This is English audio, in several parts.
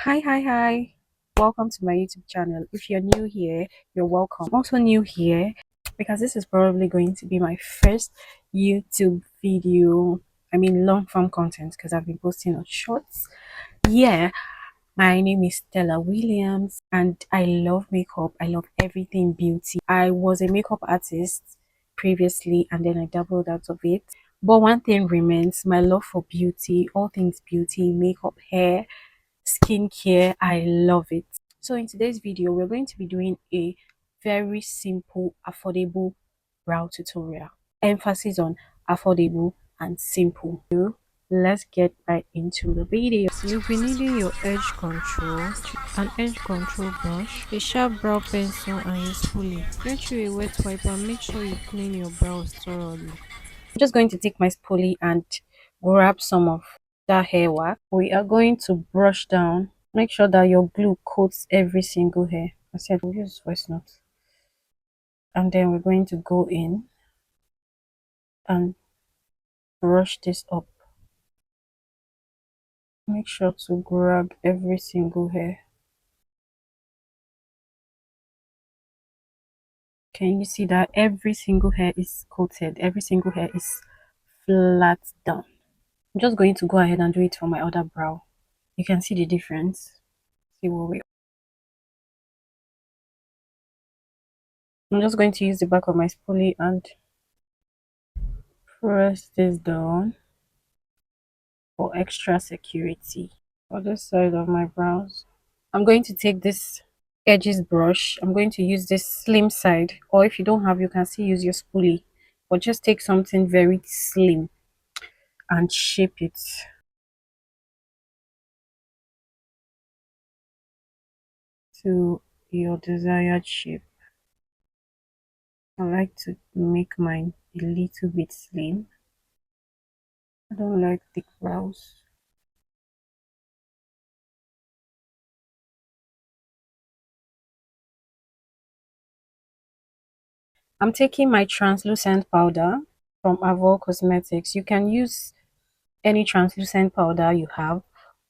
Hi. Welcome to my YouTube channel. If you're new here, you're welcome. I'm also new here because this is probably going to be my first YouTube video. I mean, long form content because I've been posting on shorts. Yeah, my name is Stella Williams and I love makeup. I love everything beauty. I was a makeup artist previously and then I doubled out of it. But one thing remains my love for beauty, all things beauty, makeup, hair, skincare. I love it. So in today's video we're going to be doing a very simple affordable brow tutorial. Emphasis on affordable and simple. So let's get right into the video. So you'll be needing your edge control, an edge control brush, a sharp brow pencil, and your spoolie. Get you a wet wipe and make sure you clean your brows thoroughly. I'm just going to take my spoolie and grab some of that hair wax. We are going to brush down. Make sure that your glue coats every single hair. I said we'll use voice notes. And then we're going to go in and brush this up. Make sure to grab every single hair. Can you see that every single hair is coated? Every single hair is flat down. I'm just going to go ahead and do it for my other brow. You can see the difference. See what we. I'm just going to use the back of my spoolie and press this down for extra security. For this side of my brows, I'm going to take this edges brush. I'm going to use this slim side, or if you don't have, you can still use your spoolie, but just take something very slim and shape it to your desired shape. I like to make mine a little bit slim. I don't like thick brows. I'm taking my translucent powder from Avol Cosmetics. You can use any translucent powder you have,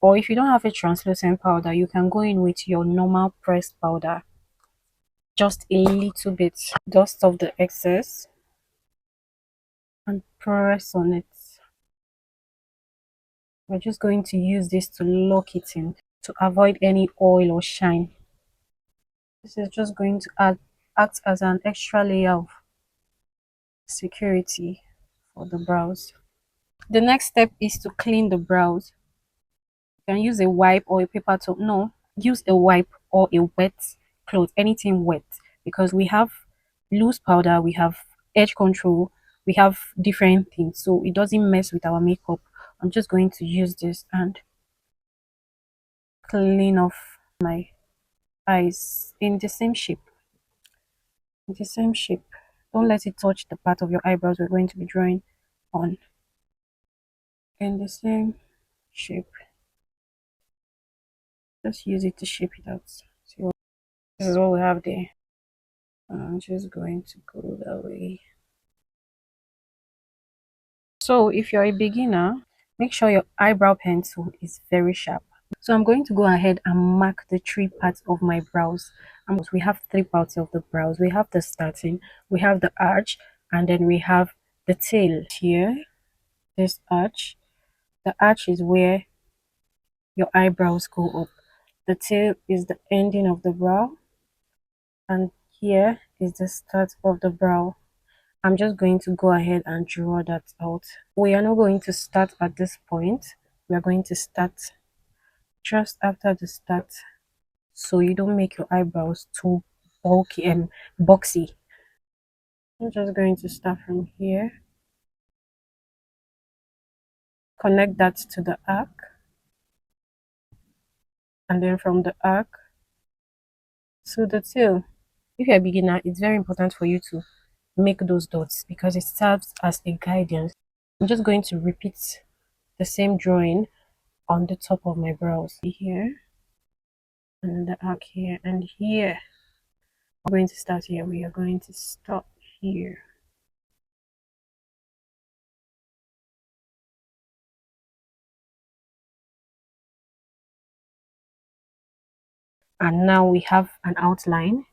or if you don't have a translucent powder, you can go in with your normal pressed powder. Just a little bit. Dust off the excess and press on it. We're just going to use this to lock it in to avoid any oil or shine. This is just going to act as an extra layer of security for the brows. The next step is to clean the brows. You can use a wipe or a paper towel. No, use a wipe or a wet cloth, anything wet, because we have loose powder, we have edge control, we have different things, so it doesn't mess with our makeup. I'm just going to use this and clean off my eyes in the same shape. In the same shape. Don't let it touch the part of your eyebrows we're going to be drawing on. In the same shape. Just use it to shape it out. See what, this is what we have there. I'm just going to go that way. So if you're a beginner, make sure your eyebrow pencil is very sharp. So I'm going to go ahead and mark the three parts of my brows. We have three parts of the brows. We have the starting, we have the arch, and then we have the tail. Here, this arch. The arch is where your eyebrows go up. The tail is the ending of the brow, and here is the start of the brow. I'm just going to go ahead and draw that out. We are not going to start at this point. We are going to start just after the start, so you don't make your eyebrows too bulky and boxy. I'm just going to start from here, connect that to the arc, and then from the arc to the tail. If you're a beginner, it's very important for you to make those dots because it serves as a guidance. I'm just going to repeat the same drawing on the top of my brows here, and the arc here and here. We're going to start here. We are going to stop here. And now we have an outline.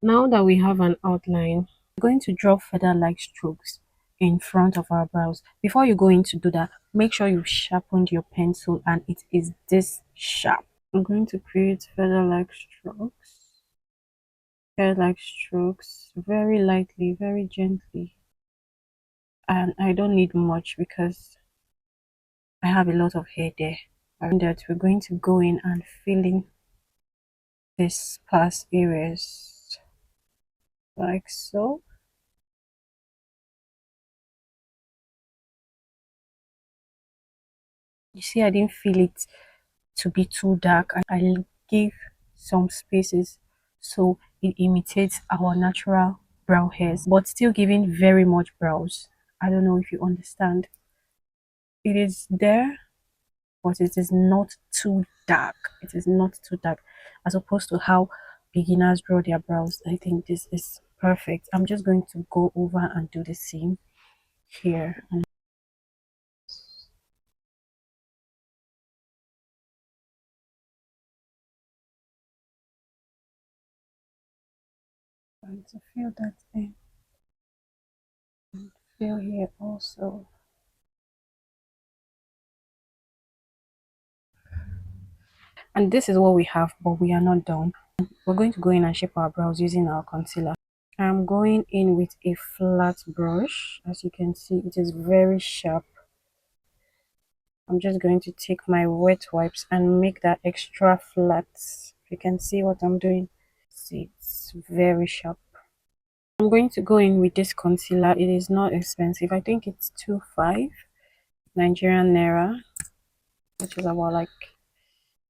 Now that we have an outline, we're going to draw feather-like strokes in front of our brows. Before you go in to do that, make sure you've sharpened your pencil and it is this sharp. I'm going to create feather-like strokes, very lightly, very gently. And I don't need much because I have a lot of hair there. And that we're going to go in and fill in these sparse areas like so. You see, I didn't feel it to be too dark. I gave some spaces so it imitates our natural brow hairs, but still giving very much brows. I don't know if you understand. It is there, but it is not too dark. It is not too dark, as opposed to how beginners draw their brows. I think this is perfect. I'm just going to go over and do the same here. I'm going to fill that in. Fill here also. And this is what we have, but we are not done. We're going to go in and shape our brows using our concealer. I'm going in with a flat brush. As you can see, it is very sharp. I'm just going to take my wet wipes and make that extra flat. You can see what I'm doing. See, it's very sharp. I'm going to go in with this concealer. It is not expensive. I think it's 2.5 Nigerian Naira, which is about like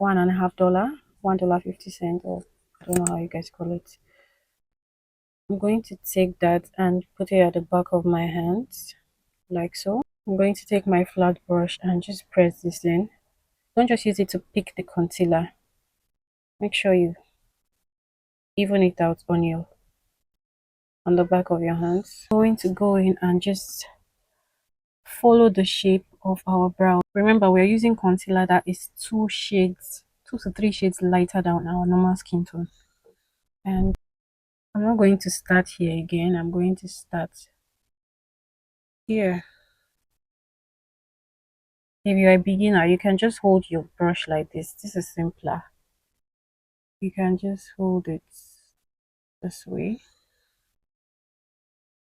$1.50, $1.50, or I don't know how you guys call it. I'm going to take that and put it at the back of my hands, like so. I'm going to take my flat brush and just press this in. Don't just use it to pick the concealer. Make sure you even it out on the back of your hands. I'm going to go in and just follow the shape of our brow. Remember, we're using concealer that is 2 to 3 shades lighter than our normal skin tone. And I'm not going to start here again. I'm going to start here. If you're a beginner, you can just hold your brush like this. This is simpler. You can just hold it this way.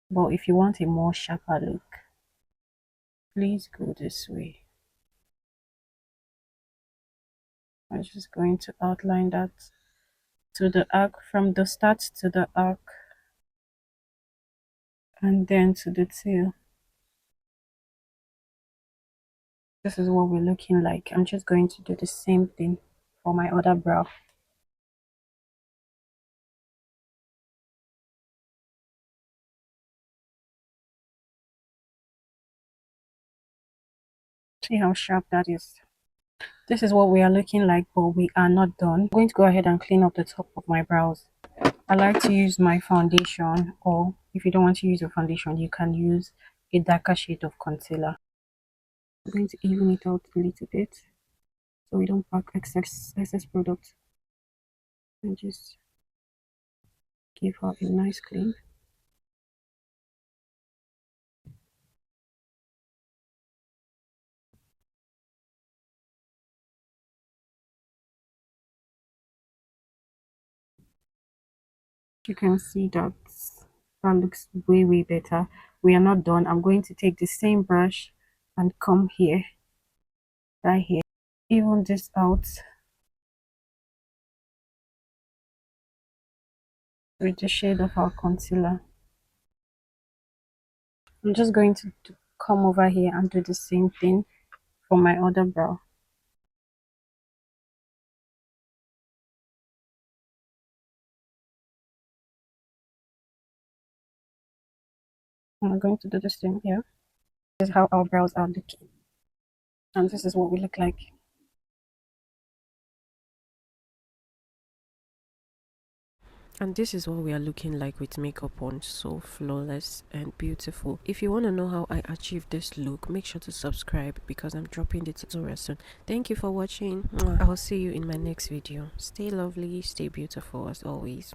But if you want a more sharper look, please go this way. I'm just going to outline that to the arc, from the start to the arc, and then to the tail. This is what we're looking like. I'm just going to do the same thing for my other brow. See how sharp that is. This is what we are looking like, but we are not done. I'm going to go ahead and clean up the top of my brows. I like to use my foundation, or if you don't want to use your foundation, you can use a darker shade of concealer. I'm going to even it out a little bit so we don't pack excess product, and just give her a nice clean. You can see that that looks way better. We are not done. I'm going to take the same brush and come here, right here, even this out with the shade of our concealer. I'm just going to come over here and do the same thing for my other brow. I'm going to do the same here. This is how our brows are looking, and this is what we look like. And this is what we are looking like with makeup on, so flawless and beautiful. If you want to know how I achieved this look, make sure to subscribe because I'm dropping the tutorial soon. Thank you for watching. I'll see you in my next video. Stay lovely, stay beautiful as always.